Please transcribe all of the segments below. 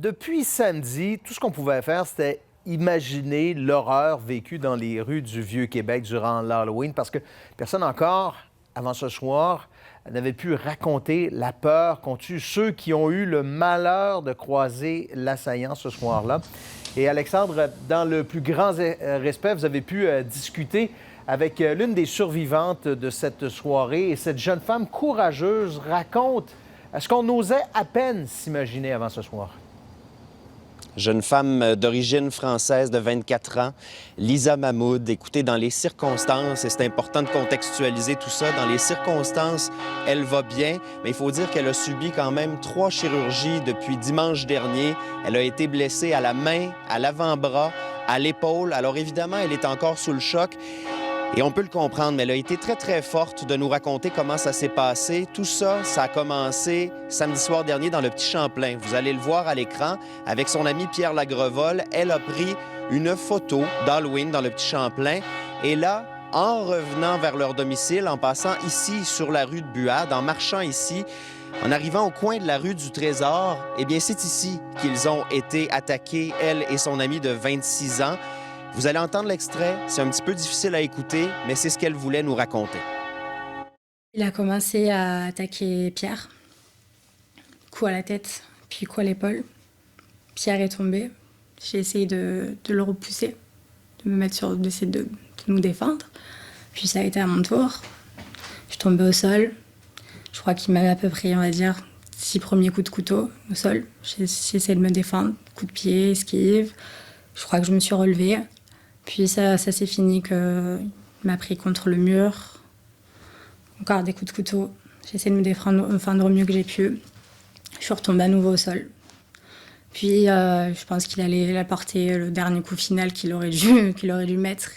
depuis samedi, tout ce qu'on pouvait faire, c'était imaginer l'horreur vécue dans les rues du Vieux-Québec durant l'Halloween, parce que personne encore, avant ce soir, n'avait pu raconter la peur qu'ont eu ceux qui ont eu le malheur de croiser l'assaillant ce soir-là. Et Alexandre, dans le plus grand respect, vous avez pu discuter avec l'une des survivantes de cette soirée. Et cette jeune femme courageuse raconte ce qu'on osait à peine s'imaginer avant ce soir. Jeune femme d'origine française de 24 ans, Lisa Mahmoud. Écoutez, dans les circonstances, et c'est important de contextualiser tout ça, dans les circonstances, elle va bien, mais il faut dire qu'elle a subi quand même 3 chirurgies depuis dimanche dernier. Elle a été blessée à la main, à l'avant-bras, à l'épaule. Alors évidemment, elle est encore sous le choc. Et on peut le comprendre, mais elle a été très, très forte de nous raconter comment ça s'est passé. Tout ça, ça a commencé samedi soir dernier dans le Petit Champlain. Vous allez le voir à l'écran. Avec son ami Pierre Lagrevol, elle a pris une photo d'Halloween dans le Petit Champlain. Et là, en revenant vers leur domicile, en passant ici sur la rue de Buade, en marchant ici, en arrivant au coin de la rue du Trésor, eh bien, c'est ici qu'ils ont été attaqués, elle et son ami de 26 ans. Vous allez entendre l'extrait, c'est un petit peu difficile à écouter, mais c'est ce qu'elle voulait nous raconter. Il a commencé à attaquer Pierre, coup à la tête, puis coup à l'épaule. Pierre est tombé. J'ai essayé de le repousser, de me mettre d'essayer de nous défendre. Puis ça a été à mon tour. Je suis tombée au sol. Je crois qu'il m'avait à peu près, on va dire, 6 premiers coups de couteau au sol. J'ai essayé de me défendre, coup de pied, esquive. Je crois que je me suis relevée. Puis ça s'est fini qu'il m'a pris contre le mur. Encore des coups de couteau. J'ai essayé de me défendre au mieux que j'ai pu. Je suis retombée à nouveau au sol. Puis je pense qu'il allait apporter le dernier coup final qu'il aurait dû mettre.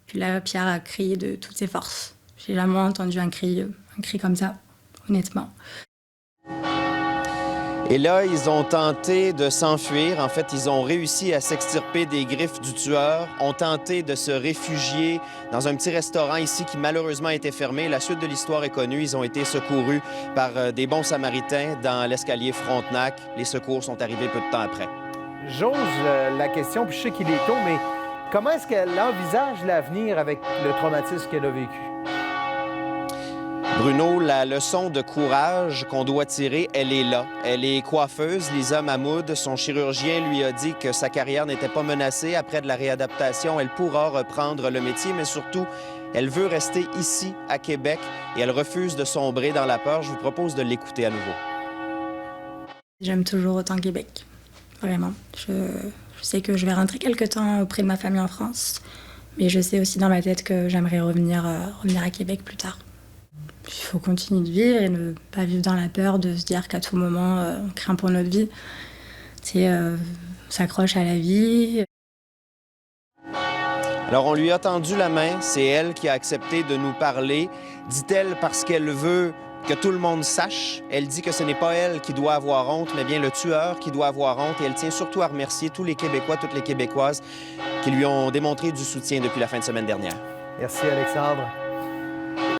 Puis là, Pierre a crié de toutes ses forces. J'ai jamais entendu un cri comme ça, honnêtement. Et là, ils ont tenté de s'enfuir. En fait, ils ont réussi à s'extirper des griffes du tueur, ont tenté de se réfugier dans un petit restaurant ici qui malheureusement a été fermé. La suite de l'histoire est connue. Ils ont été secourus par des bons Samaritains dans l'escalier Frontenac. Les secours sont arrivés peu de temps après. J'ose la question, puis je sais qu'il est tôt, mais comment est-ce qu'elle envisage l'avenir avec le traumatisme qu'elle a vécu? Bruno, la leçon de courage qu'on doit tirer, elle est là. Elle est coiffeuse, Lisa Mahmoud. Son chirurgien lui a dit que sa carrière n'était pas menacée. Après de la réadaptation, elle pourra reprendre le métier, mais surtout, elle veut rester ici, à Québec, et elle refuse de sombrer dans la peur. Je vous propose de l'écouter à nouveau. J'aime toujours autant Québec, vraiment. Je sais que je vais rentrer quelque temps auprès de ma famille en France, mais je sais aussi dans ma tête que j'aimerais revenir à Québec plus tard. Il faut continuer de vivre et ne pas vivre dans la peur de se dire qu'à tout moment, on craint pour notre vie. On s'accroche à la vie. Alors, on lui a tendu la main. C'est elle qui a accepté de nous parler. Dit-elle parce qu'elle veut que tout le monde sache. Elle dit que ce n'est pas elle qui doit avoir honte, mais bien le tueur qui doit avoir honte. Et elle tient surtout à remercier tous les Québécois, toutes les Québécoises qui lui ont démontré du soutien depuis la fin de semaine dernière. Merci, Alexandre.